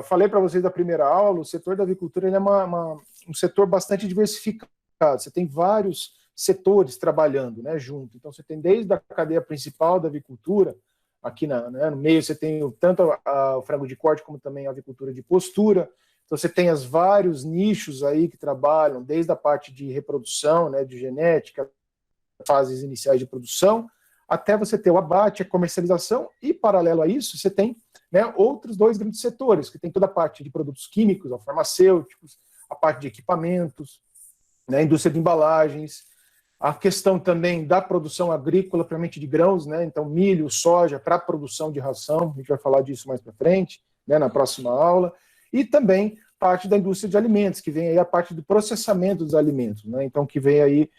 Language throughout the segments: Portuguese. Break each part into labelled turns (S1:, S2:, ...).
S1: falei para vocês da primeira aula, o setor da avicultura ele é um setor bastante diversificado. Você tem vários setores trabalhando, né, junto. Então, você tem desde a cadeia principal da avicultura, aqui no meio você tem tanto o frango de corte como também a avicultura de postura. Então, você tem os vários nichos aí que trabalham, desde a parte de reprodução, né, de genética, fases iniciais de produção, até você ter o abate, a comercialização, e paralelo a isso, você tem, né, outros dois grandes setores, que tem toda a parte de produtos químicos, farmacêuticos, a parte de equipamentos, né, indústria de embalagens, a questão também da produção agrícola, propriamente de grãos, né, então milho, soja, para produção de ração, a gente vai falar disso mais para frente, né, na próxima aula, e também parte da indústria de alimentos, que vem aí a parte do processamento dos alimentos, né, então que vem aí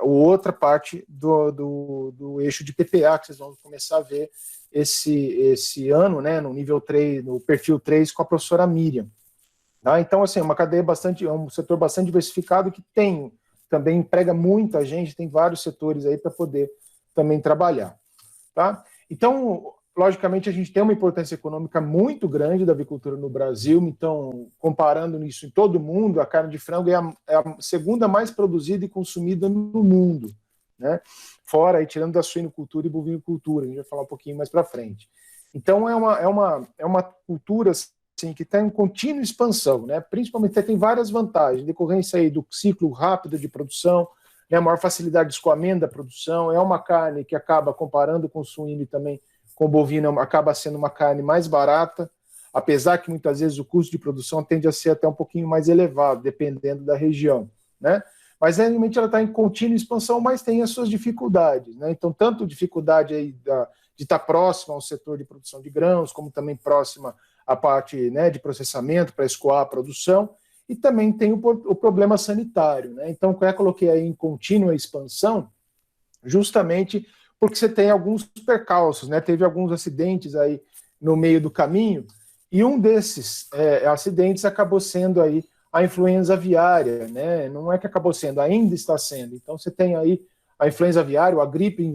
S1: outra parte do eixo de PPA, que vocês vão começar a ver esse ano, né, no nível 3, no perfil 3, com a professora Miriam. Tá? Então, assim, uma cadeia um setor bastante diversificado que também emprega muita gente, tem vários setores aí para poder também trabalhar. Tá? Então, logicamente, a gente tem uma importância econômica muito grande da avicultura no Brasil, então, comparando isso em todo o mundo, a carne de frango é a segunda mais produzida e consumida no mundo, né? Fora, aí, tirando da suinocultura e bovinocultura, a gente vai falar um pouquinho mais para frente. Então, é uma cultura assim, que está em contínua expansão, né? Principalmente tem várias vantagens, decorrência aí do ciclo rápido de produção, né? Maior facilidade de escoamento da produção, é uma carne que acaba, comparando com o suíno e também com o bovino, acaba sendo uma carne mais barata, apesar que muitas vezes o custo de produção tende a ser até um pouquinho mais elevado, dependendo da região, né? Mas realmente ela está em contínua expansão, mas tem as suas dificuldades, né? Então, tanto dificuldade aí de estar próxima ao setor de produção de grãos, como também próxima à parte, né, de processamento para escoar a produção, e também tem o problema sanitário, né? Então, eu coloquei aí em contínua expansão, justamente porque você tem alguns percalços, né? Teve alguns acidentes aí no meio do caminho, e um desses acidentes acabou sendo aí a influenza aviária, né? Não é que acabou sendo, ainda está sendo. Então você tem aí a influenza aviária, ou a gripe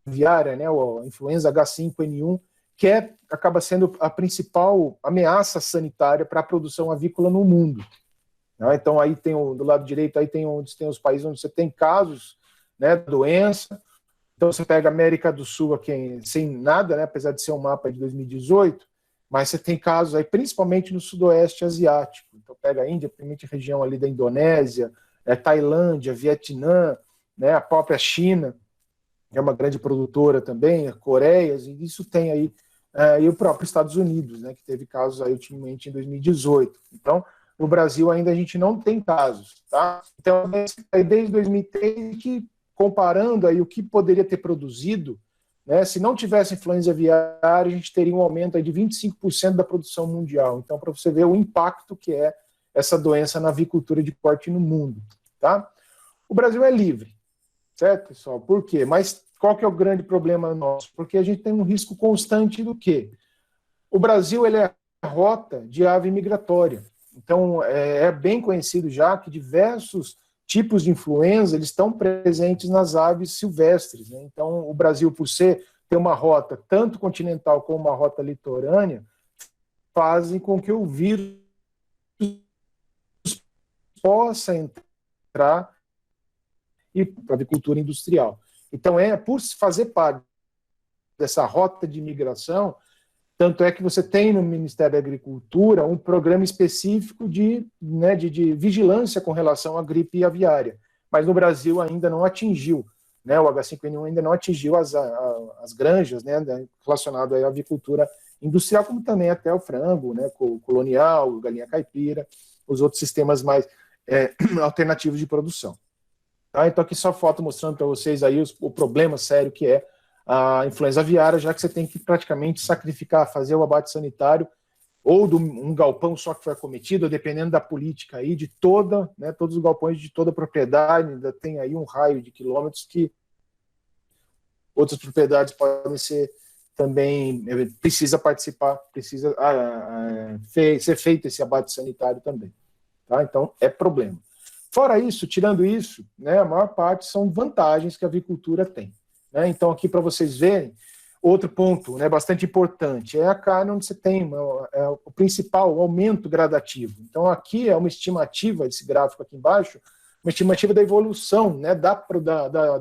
S1: aviária, né? A influenza H5N1, que acaba sendo a principal ameaça sanitária para a produção avícola no mundo. Né? Então aí tem do lado direito, aí tem os países onde você tem casos, né, da doença. Então, você pega a América do Sul aqui sem nada, né, apesar de ser um mapa de 2018, mas você tem casos aí, principalmente no sudoeste asiático. Então, pega a Índia, principalmente a região ali da Indonésia, Tailândia, Vietnã, né, a própria China, que é uma grande produtora também, a Coreia, e isso tem aí, e o próprio Estados Unidos, né, que teve casos aí ultimamente em 2018. Então, no Brasil ainda a gente não tem casos, tá? Então, desde 2003 que comparando aí o que poderia ter produzido, né, se não tivesse influenza aviária, a gente teria um aumento aí de 25% da produção mundial. Então, para você ver o impacto que é essa doença na avicultura de corte no mundo. Tá? O Brasil é livre, certo, pessoal? Por quê? Mas qual que é o grande problema nosso? Porque a gente tem um risco constante do quê? O Brasil ele é a rota de ave migratória. Então, é bem conhecido já que diversos tipos de influenza eles estão presentes nas aves silvestres. Né? Então, o Brasil, por ter uma rota tanto continental como uma rota litorânea, fazem com que o vírus possa entrar e para a avicultura industrial. Então, por fazer parte dessa rota de migração, tanto é que você tem no Ministério da Agricultura um programa específico de vigilância com relação à gripe aviária. Mas no Brasil ainda não atingiu, né, o H5N1 ainda não atingiu as granjas, né, relacionado à avicultura industrial, como também até o frango, né, colonial, galinha caipira, os outros sistemas mais alternativos de produção. Tá? Então aqui só foto mostrando para vocês aí o problema sério que é a influenza aviária, já que você tem que praticamente sacrificar, fazer o abate sanitário, ou de um galpão só que foi acometido, dependendo da política aí, de todos os galpões de toda a propriedade, ainda tem aí um raio de quilômetros que outras propriedades podem ser também, precisa participar, precisa ser feito esse abate sanitário também. Tá? Então, é problema. Fora isso, tirando isso, né, a maior parte são vantagens que a avicultura tem. Então, aqui para vocês verem, outro ponto, né, bastante importante, é a carne onde você tem o principal, o aumento gradativo. Então, aqui é uma estimativa, esse gráfico aqui embaixo, uma estimativa da evolução, né, da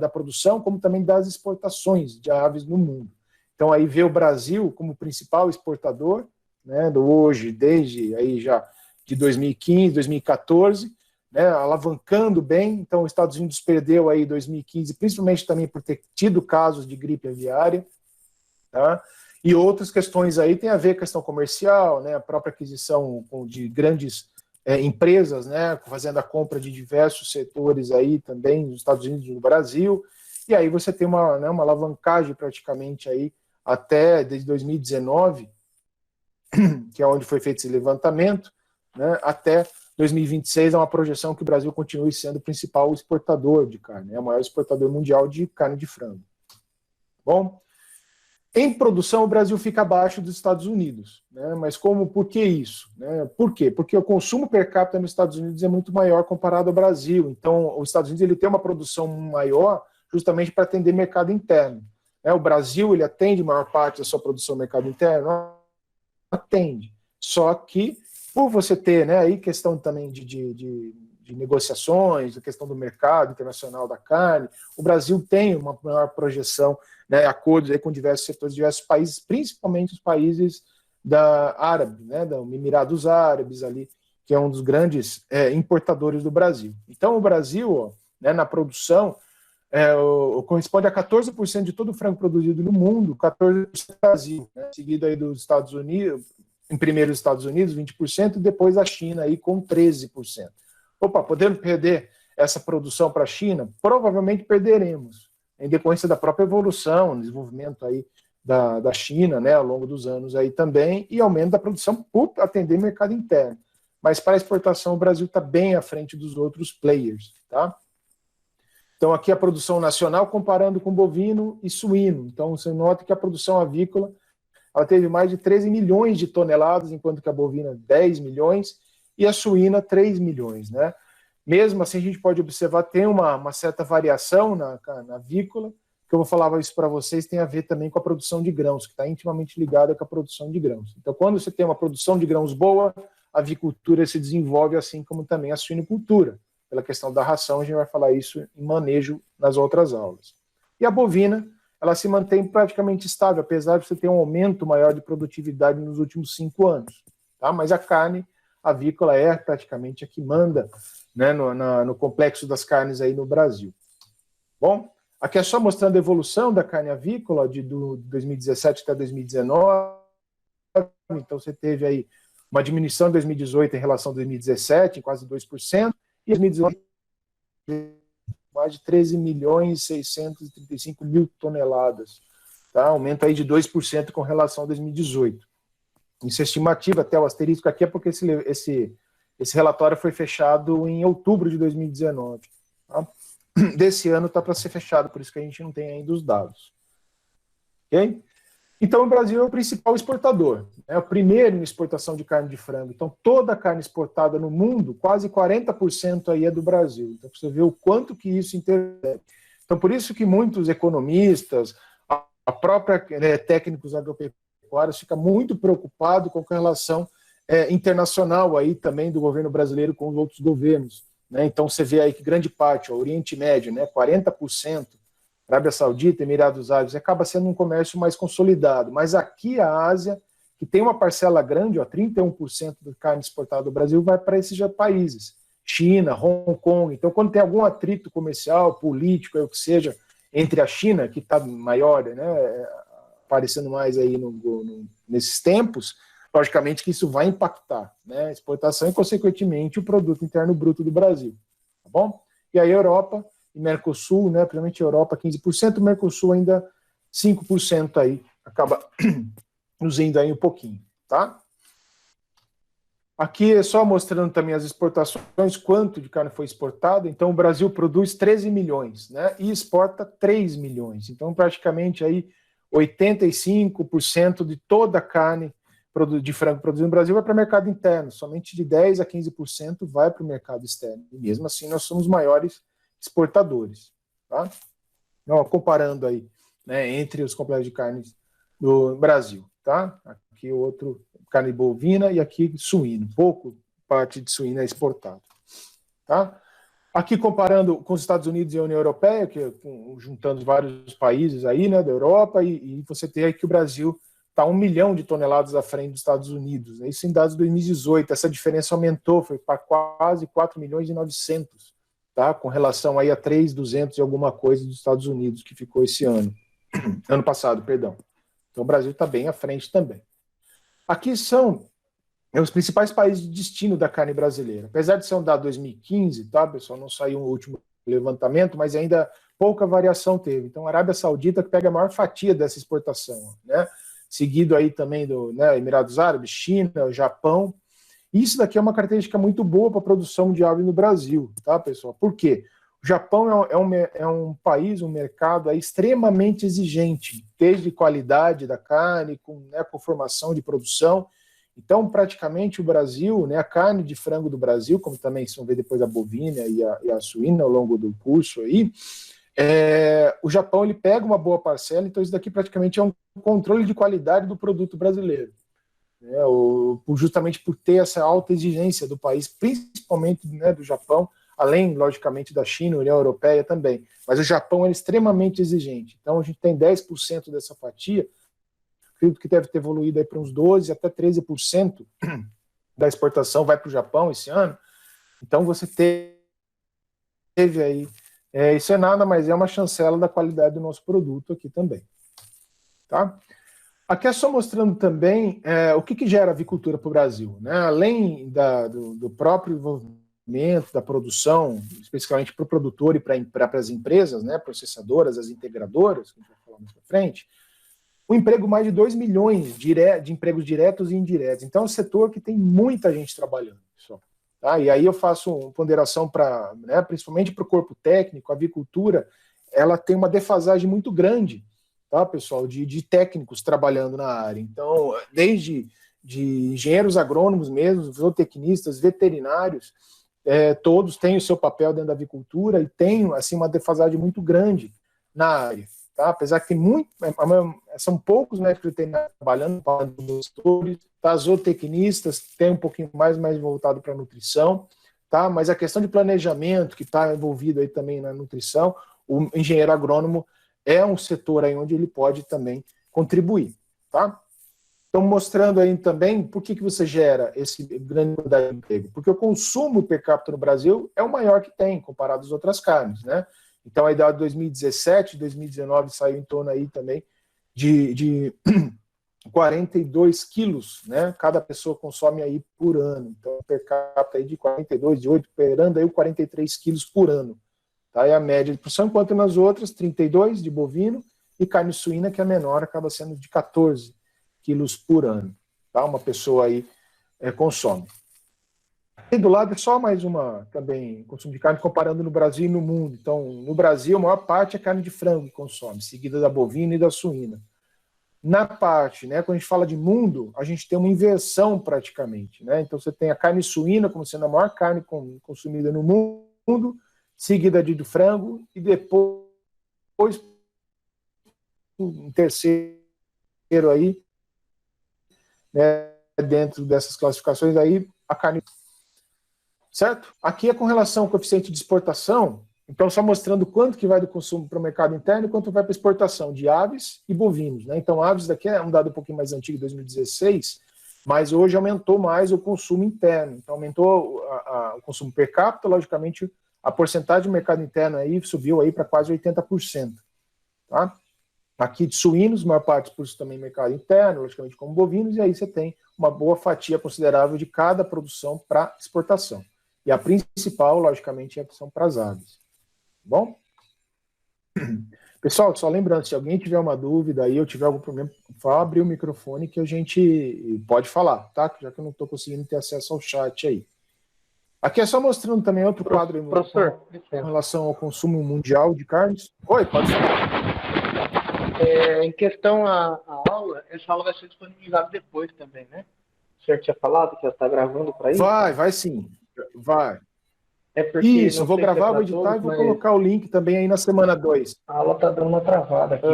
S1: produção, como também das exportações de aves no mundo. Então, aí vê o Brasil como principal exportador, né, do hoje, desde aí já de 2015, 2014, né, alavancando bem. Então, os Estados Unidos perdeu aí 2015, principalmente também por ter tido casos de gripe aviária, tá? E outras questões aí tem a ver com a questão comercial, né, a própria aquisição de grandes empresas, né, fazendo a compra de diversos setores aí também nos Estados Unidos e no Brasil, e aí você tem uma alavancagem praticamente aí até desde 2019, que é onde foi feito esse levantamento, né, até 2026 é uma projeção que o Brasil continue sendo o principal exportador de carne, é o maior exportador mundial de carne de frango. Bom, em produção, o Brasil fica abaixo dos Estados Unidos, né? Mas por que isso? Né? Por quê? Porque o consumo per capita nos Estados Unidos é muito maior comparado ao Brasil. Então, os Estados Unidos ele tem uma produção maior justamente para atender mercado interno. Né? O Brasil ele atende maior parte da sua produção no mercado interno? Atende. Só que, por você ter, né, aí questão também de negociações, a questão do mercado internacional da carne, o Brasil tem uma maior projeção, né, acordos aí com diversos setores, diversos países, principalmente os países árabe, né, dos Emirados Árabes ali, que é um dos grandes importadores do Brasil. Então o Brasil, ó, né, na produção, corresponde a 14% de todo o frango produzido no mundo, 14% do Brasil, né, seguido aí dos Estados Unidos, em primeiro os Estados Unidos, 20%, e depois a China aí com 13%. Opa, podemos perder essa produção para a China? Provavelmente perderemos, em decorrência da própria evolução, desenvolvimento aí da China, né, ao longo dos anos aí também, e aumento da produção por atender mercado interno. Mas para a exportação o Brasil está bem à frente dos outros players, tá? Então aqui a produção nacional comparando com bovino e suíno. Então você nota que a produção avícola ela teve mais de 13 milhões de toneladas, enquanto que a bovina 10 milhões e a suína 3 milhões, né? Mesmo assim, a gente pode observar tem uma certa variação na avícola, que eu vou falar isso para vocês, tem a ver também com a produção de grãos, que está intimamente ligada com a produção de grãos. Então, quando você tem uma produção de grãos boa, a avicultura se desenvolve assim como também a suinicultura. Pela questão da ração, a gente vai falar isso em manejo nas outras aulas. E a bovina, ela se mantém praticamente estável, apesar de você ter um aumento maior de produtividade nos últimos 5 anos. Tá? Mas a carne avícola é praticamente a que manda, né, no complexo das carnes aí no Brasil. Bom, aqui é só mostrando a evolução da carne avícola de 2017 até 2019. Então você teve aí uma diminuição em 2018 em relação a 2017, em quase 2%, e em 2019 mais de 13 milhões e 635 mil toneladas. Tá? Aumento aí de 2% com relação a 2018. Isso é estimativa, até o asterisco aqui é porque esse relatório foi fechado em outubro de 2019. Tá? Desse ano está para ser fechado, por isso que a gente não tem ainda os dados. Ok? Então o Brasil é o principal exportador, é o primeiro em exportação de carne de frango. Então toda a carne exportada no mundo, quase 40% aí é do Brasil. Então você vê o quanto que isso interfere. Então por isso que muitos economistas, a própria técnicos agropecuários ficam muito preocupados com a relação internacional aí também do governo brasileiro com os outros governos. Né? Então você vê aí que grande parte, o Oriente Médio, né, 40%, Arábia Saudita, Emirados Árabes, acaba sendo um comércio mais consolidado. Mas aqui a Ásia, que tem uma parcela grande, ó, 31% da carne exportada do Brasil vai para esses países. China, Hong Kong. Então, quando tem algum atrito comercial, político, o que seja, entre a China, que está maior, né, aparecendo mais aí nesses tempos, logicamente que isso vai impactar, né, a exportação e, consequentemente, o produto interno bruto do Brasil. Tá bom? E aí a Europa e Mercosul, né, principalmente a Europa 15%, o Mercosul ainda 5% aí, acaba nos indo aí um pouquinho, tá? Aqui é só mostrando também as exportações, quanto de carne foi exportada. Então o Brasil produz 13 milhões, né, e exporta 3 milhões. Então praticamente aí 85% de toda a carne de frango produzida no Brasil vai para o mercado interno, somente de 10% a 15% vai para o mercado externo. E mesmo assim nós somos maiores exportadores, tá? Então, comparando aí, né, entre os complexos de carnes do Brasil, tá? Aqui outro, carne bovina, e aqui suíno. Pouco parte de suíno é exportado, tá? Aqui comparando com os Estados Unidos e a União Europeia, que juntando vários países aí, né, da Europa, e você tem aí que o Brasil está 1 milhão de toneladas à frente dos Estados Unidos, né? Isso em dados de 2018, essa diferença aumentou, foi para quase 4 milhões e 900, tá? Com relação aí a 3.200 e alguma coisa dos Estados Unidos, que ficou esse ano passado, perdão. Então o Brasil está bem à frente também. Aqui são os principais países de destino da carne brasileira. Apesar de ser um dado 2015, tá, pessoal? Não saiu um último levantamento, mas ainda pouca variação teve. Então, a Arábia Saudita que pega a maior fatia dessa exportação, né? Seguido aí também do, né, Emirados Árabes, China, Japão. Isso daqui é uma característica muito boa para a produção de ave no Brasil, tá, pessoal? Por quê? O Japão é um país, um mercado extremamente exigente, desde qualidade da carne, né, com formação de produção. Então, praticamente, o Brasil, né, a carne de frango do Brasil, como também vocês vão ver depois a bovina e a suína ao longo do curso aí, o Japão ele pega uma boa parcela, então isso daqui praticamente é um controle de qualidade do produto brasileiro. Né, justamente por ter essa alta exigência do país, principalmente, né, do Japão, além, logicamente, da China, União Europeia também. Mas o Japão é extremamente exigente. Então, a gente tem 10% dessa fatia, acredito que deve ter evoluído aí para uns 12% até 13% da exportação vai para o Japão esse ano. Então você teve aí, isso é nada, mas é uma chancela da qualidade do nosso produto aqui também. Tá? Aqui é só mostrando também o que gera avicultura para o Brasil. Né? Além do próprio envolvimento, da produção, especificamente para o produtor e para as empresas, né, processadoras, as integradoras, que a gente vai falar mais para frente, o emprego mais de 2 milhões de empregos diretos e indiretos. Então, é um setor que tem muita gente trabalhando. Pessoal, tá? E aí eu faço uma ponderação para, né, principalmente para o corpo técnico, a avicultura, ela tem uma defasagem muito grande, tá, pessoal, de técnicos trabalhando na área. Então, desde de engenheiros agrônomos mesmo, zootecnistas, veterinários, todos têm o seu papel dentro da avicultura e tem assim, uma defasagem muito grande na área. Tá? Apesar que tem são poucos médicos veterinários trabalhando, tá? Zootecnistas tem um pouquinho mais voltado para a nutrição, tá? Mas a questão de planejamento, que está envolvido aí também na nutrição, o engenheiro agrônomo é um setor aí onde ele pode também contribuir. Tá? Então, mostrando aí também por que você gera esse grande quantidade de emprego. Porque o consumo per capita no Brasil é o maior que tem, comparado às outras carnes, né? Então, a idade de 2017, 2019 saiu em torno aí também de 42 quilos, né? Cada pessoa consome aí por ano. Então, per capita aí de 42, de 8, perando aí o 43 quilos por ano. Tá? É a média de produção, enquanto nas outras, 32 de bovino e carne suína, que é menor, acaba sendo de 14 quilos por ano. Tá? Uma pessoa aí consome. E do lado é só mais uma também consumo de carne comparando no Brasil e no mundo. Então, no Brasil, a maior parte é carne de frango que consome, seguida da bovina e da suína. Na parte, né, quando a gente fala de mundo, a gente tem uma inversão praticamente. Né? Então, você tem a carne suína como sendo a maior carne consumida no mundo, seguida do frango, e depois, um terceiro aí, né, dentro dessas classificações aí, a carne. Certo? Aqui é com relação ao coeficiente de exportação, então só mostrando quanto que vai do consumo para o mercado interno e quanto vai para a exportação de aves e bovinos. Né? Então, aves daqui é um dado um pouquinho mais antigo, 2016, mas hoje aumentou mais o consumo interno. Então, aumentou o consumo per capita, logicamente, a porcentagem do mercado interno aí subiu aí para quase 80%. Tá? Aqui de suínos, maior parte por isso também mercado interno, logicamente como bovinos, e aí você tem uma boa fatia considerável de cada produção para exportação. E a principal, logicamente, é a opção para as aves. Tá bom? Pessoal, só lembrando, se alguém tiver uma dúvida aí, ou tiver algum problema, vá abrir o microfone que a gente pode falar, tá? Já que eu não estou conseguindo ter acesso ao chat aí. Aqui é só mostrando também outro quadro
S2: professor,
S1: com relação ao consumo mundial de carnes. Oi, pode falar.
S2: Em questão à aula, essa aula vai ser disponibilizada depois também, né? O senhor tinha falado que ela está gravando para isso?
S1: Vai sim. Vai.
S2: É porque
S1: Isso, eu vou gravar, vou editar todos, e vou colocar o link também aí na semana 2.
S2: A aula está dando uma travada aqui.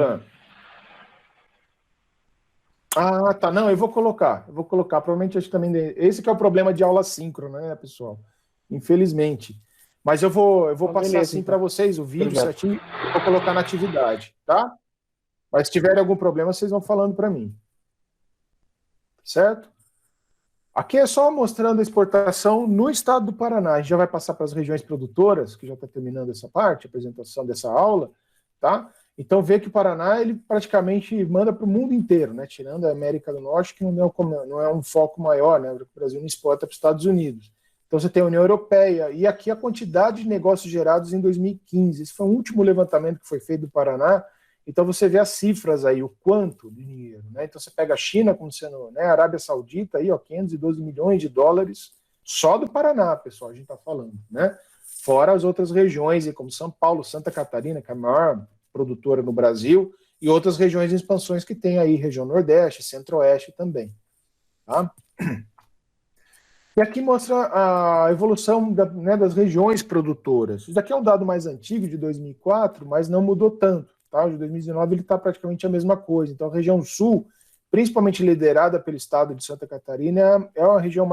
S1: Ah, tá. Não, eu vou colocar. Provavelmente acho que também. Esse que é o problema de aula síncrona, né, pessoal? Infelizmente. Mas eu vou
S2: Então,
S1: passar
S2: beleza,
S1: assim para
S2: então.
S1: vocês o vídeo
S2: Obrigado.
S1: certinho, vou colocar na atividade, tá? Mas se tiverem algum problema, vocês vão falando para mim, certo? Aqui é só mostrando a exportação no estado do Paraná. A gente já vai passar para as regiões produtoras, que já está terminando essa parte, a apresentação dessa aula, tá? Então vê que o Paraná ele praticamente manda para o mundo inteiro, né? Tirando a América do Norte, que não é um foco maior, né? O Brasil não exporta para os Estados Unidos. Então você tem a União Europeia e aqui a quantidade de negócios gerados em 2015. Esse foi o último levantamento que foi feito do Paraná. Então você vê as cifras aí, o quanto de dinheiro, né? Então você pega a China como sendo, né, a Arábia Saudita aí, ó, 512 milhões de dólares só do Paraná, pessoal, a gente está falando, né? Fora as outras regiões, como São Paulo, Santa Catarina, que é a maior produtora no Brasil, e outras regiões de expansões que tem aí, região Nordeste, Centro-Oeste também, tá? E aqui mostra a evolução né, das regiões produtoras. Isso daqui é um dado mais antigo, de 2004, mas não mudou tanto. Tá? O de 2019 ele está praticamente a mesma coisa. Então, a região sul, principalmente liderada pelo estado de Santa Catarina, é a região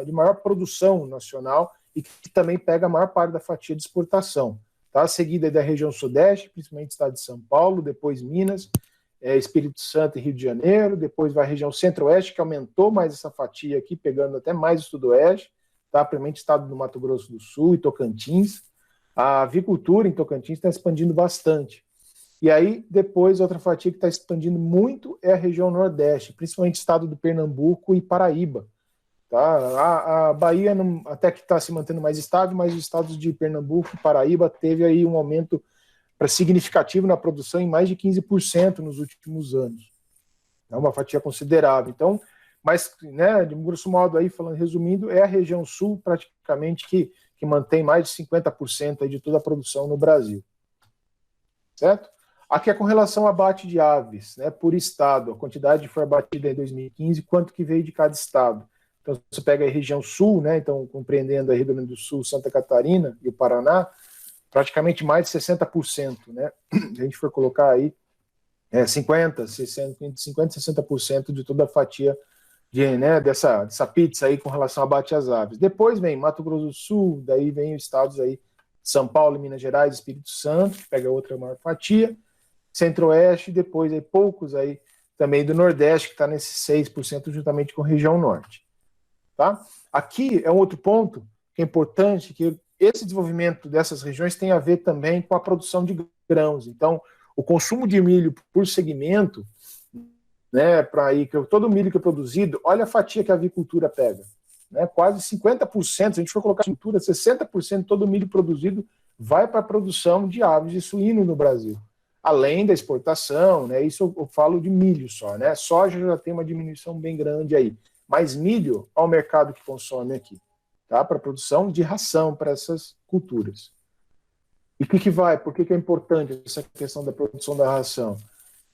S1: de maior produção nacional e que também pega a maior parte da fatia de exportação. Tá? Seguida da região sudeste, principalmente o estado de São Paulo, depois Minas, Espírito Santo e Rio de Janeiro, depois vai a região centro-oeste, que aumentou mais essa fatia aqui, pegando até mais o sudoeste, tá? Primeiro estado do Mato Grosso do Sul e Tocantins. A avicultura em Tocantins está expandindo bastante. E aí, depois, outra fatia que está expandindo muito é a região nordeste, principalmente o estado do Pernambuco e Paraíba. Tá? A Bahia até que está se mantendo mais estável, mas os estados de Pernambuco e Paraíba teve aí um aumento significativo na produção em mais de 15% nos últimos anos. É uma fatia considerável. Então, mas, né, de grosso modo, aí, falando, resumindo, é a região sul praticamente que mantém mais de 50% aí de toda a produção no Brasil. Certo? Aqui é com relação ao abate de aves, né, por estado, a quantidade que foi abatida em 2015, quanto que veio de cada estado. Então, você pega a região sul, né, então, compreendendo a Rio Grande do Sul, Santa Catarina e o Paraná, praticamente mais de 60%, né? Se a gente for colocar aí 50, 60, 60% de toda a fatia né, dessa pizza aí com relação a abate às aves. Depois vem Mato Grosso do Sul, daí vem os estados aí, São Paulo, Minas Gerais, Espírito Santo, que pega outra maior fatia, Centro-Oeste, depois aí poucos aí também do Nordeste, que está nesses 6%, juntamente com a região Norte. Tá? Aqui é um outro ponto que é importante, que esse desenvolvimento dessas regiões tem a ver também com a produção de grãos. Então, o consumo de milho por segmento, né, para aí, todo o milho que é produzido, olha a fatia que a avicultura pega. Né, quase 50%, se a gente for colocar a avicultura, 60% de todo o milho produzido vai para a produção de aves de suíno no Brasil. Além da exportação, né, isso eu falo de milho só. Né, soja já tem uma diminuição bem grande aí. Mas milho, ao mercado que consome aqui. Tá? Para a produção de ração para essas culturas. E o que vai? Por que é importante essa questão da produção da ração?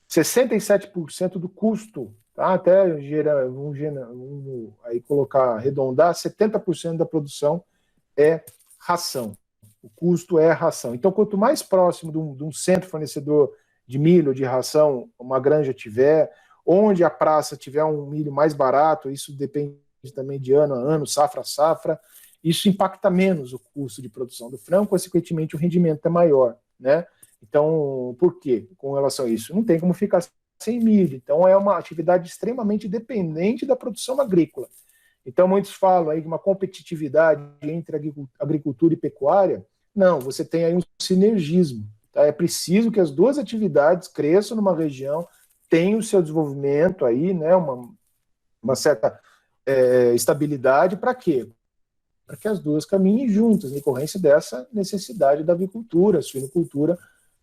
S1: 67% do custo, tá? Até aí colocar, arredondar, 70% da produção é ração. O custo é ração. Então, quanto mais próximo de um centro fornecedor de milho, de ração, uma granja tiver, onde a praça tiver um milho mais barato, isso depende também de ano a ano, safra a safra, isso impacta menos o custo de produção do frango, consequentemente o rendimento é maior, né? Então, por quê? Com relação a isso, não tem como ficar sem milho. Então, é uma atividade extremamente dependente da produção agrícola. Então, muitos falam aí de uma competitividade entre agricultura e pecuária. Não, você tem aí um sinergismo. Tá? É preciso que as duas atividades cresçam numa região, tenham o seu desenvolvimento aí, né? Uma certa estabilidade. Para quê? Para que as duas caminhem juntas, em decorrência dessa necessidade da avicultura, suinocultura,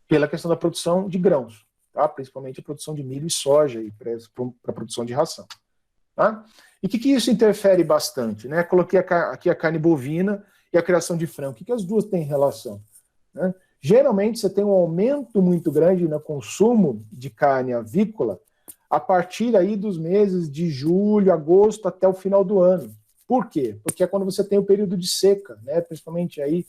S1: pela questão da produção de grãos, tá? Principalmente a produção de milho e soja para a produção de ração. Tá? E o que isso interfere bastante? Né? Coloquei aqui a carne bovina e a criação de frango. O que as duas têm relação? Né? Geralmente você tem um aumento muito grande no consumo de carne avícola a partir aí dos meses de julho, agosto até o final do ano. Por quê? Porque é quando você tem o período de seca, né? Principalmente aí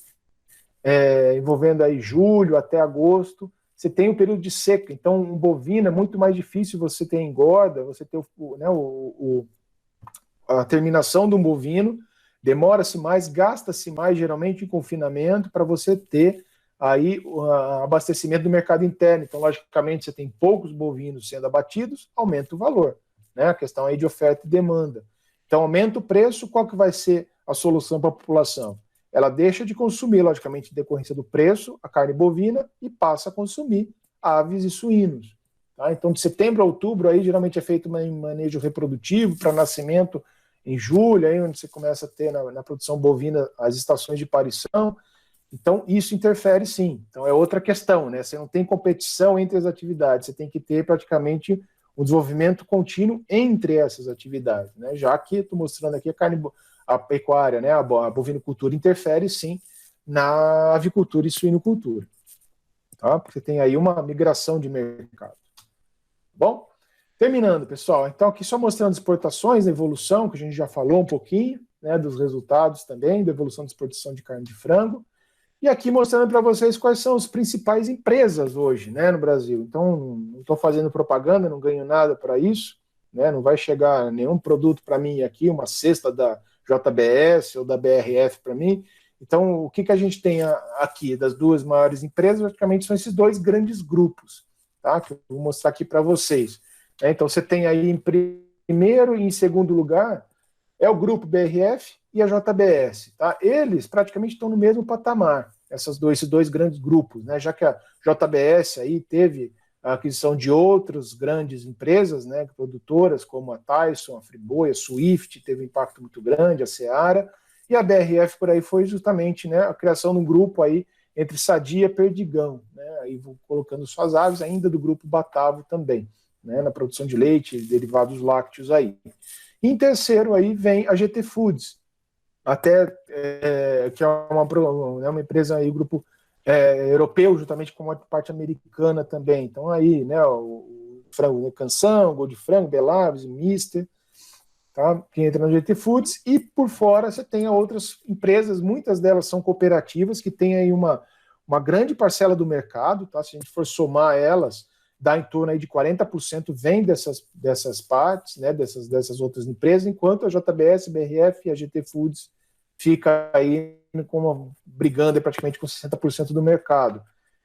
S1: envolvendo aí julho até agosto, você tem o período de seca. Então, um bovino é muito mais difícil você ter engorda, você ter né, a terminação de um bovino, demora-se mais, gasta-se mais, geralmente, em confinamento, para você ter aí o abastecimento do mercado interno. Então, logicamente, você tem poucos bovinos sendo abatidos, aumenta o valor, né? A questão aí de oferta e demanda. Então, aumenta o preço, qual que vai ser a solução para a população? Ela deixa de consumir, logicamente, em decorrência do preço, a carne bovina e passa a consumir aves e suínos. Tá? Então, de setembro a outubro, aí geralmente é feito um manejo reprodutivo para nascimento em julho, aí onde você começa a ter na produção bovina as estações de parição. Então, isso interfere sim. Então, é outra questão, né? Você não tem competição entre as atividades, você tem que ter praticamente um desenvolvimento contínuo entre essas atividades, né? Já que estou mostrando aqui a pecuária, né? A bovinocultura interfere sim na avicultura e suinocultura, tá? Porque tem aí uma migração de mercado. Bom, terminando, pessoal. Então, aqui só mostrando exportações, a evolução, que a gente já falou um pouquinho, né? Dos resultados também, da evolução da exportação de carne de frango. E aqui mostrando para vocês quais são as principais empresas hoje, né, no Brasil. Então, não estou fazendo propaganda, não ganho nada para isso, né, não vai chegar nenhum produto para mim aqui, uma cesta da JBS ou da BRF para mim. Então, o que a gente tem aqui das duas maiores empresas, praticamente são esses dois grandes grupos, tá, que eu vou mostrar aqui para vocês. Então, você tem aí em primeiro e em segundo lugar, é o grupo BRF e a JBS. Tá? Eles praticamente estão no mesmo patamar, esses dois grandes grupos, né? Já que a JBS aí teve a aquisição de outras grandes empresas, né, produtoras, como a Tyson, a Friboi, a Swift, teve um impacto muito grande, a Seara, e a BRF por aí foi justamente, né, a criação de um grupo aí entre Sadia e Perdigão, né, aí vou colocando suas aves, ainda do grupo Batavo também, né, na produção de leite, derivados lácteos aí. Em terceiro aí vem a GT Foods, que é uma empresa aí, grupo europeu, juntamente com uma parte americana também. Então aí, né, o frango, né, Canção, Gol de Frango, Belaves, Mister, tá, que entra na GT Foods, e por fora você tem outras empresas, muitas delas são cooperativas, que tem aí uma grande parcela do mercado, tá, se a gente for somar elas, dá em torno aí de 40% vem dessas partes, né, dessas outras empresas, enquanto a JBS, BRF e a GT Foods fica aí brigando praticamente com 60% do mercado.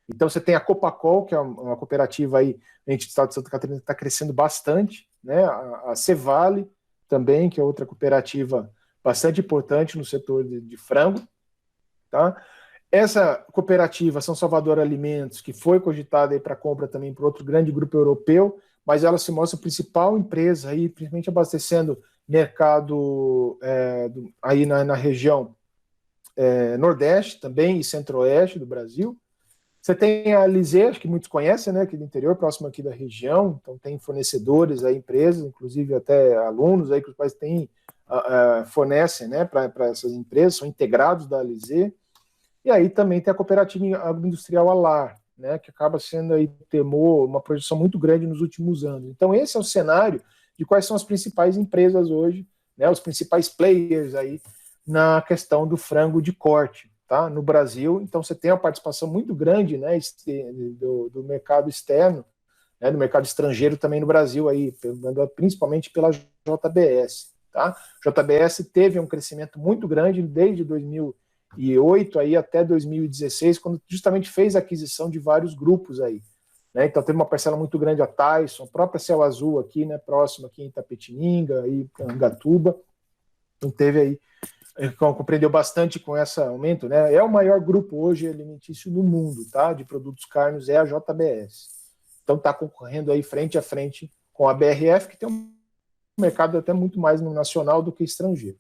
S1: Então você tem a Copacol, que é uma cooperativa aí, a gente estado de Santa Catarina está crescendo bastante, né, a Cevale também, que é outra cooperativa bastante importante no setor de frango, tá? Essa cooperativa, São Salvador Alimentos, que foi cogitada para compra também por outro grande grupo europeu, mas ela se mostra a principal empresa, aí, principalmente abastecendo mercado aí na região Nordeste também e Centro-Oeste do Brasil. Você tem a Alizé, acho que muitos conhecem, né, aqui do interior, próximo aqui da região, então tem fornecedores, aí, empresas, inclusive até alunos aí que os pais fornecem, né, para essas empresas, são integrados da Alizé. E aí também tem a cooperativa agroindustrial Alar, né, que acaba sendo aí, temor, uma projeção muito grande nos últimos anos. Então esse é o cenário de quais são as principais empresas hoje, né, os principais players aí na questão do frango de corte, tá, no Brasil. Então você tem uma participação muito grande, né, do mercado externo, né, do mercado estrangeiro também no Brasil, aí, principalmente pela JBS. Tá? JBS teve um crescimento muito grande desde 2008 aí até 2016, quando justamente fez a aquisição de vários grupos aí, né? Então teve uma parcela muito grande a Tyson, a própria Céu Azul aqui, né, próximo aqui em Itapetininga, aí Angatuba. Então teve aí, compreendeu bastante com esse aumento, né? É o maior grupo hoje alimentício no mundo, tá? De produtos carnes, é a JBS. Então está concorrendo aí frente a frente com a BRF, que tem um mercado até muito mais nacional do que estrangeiro.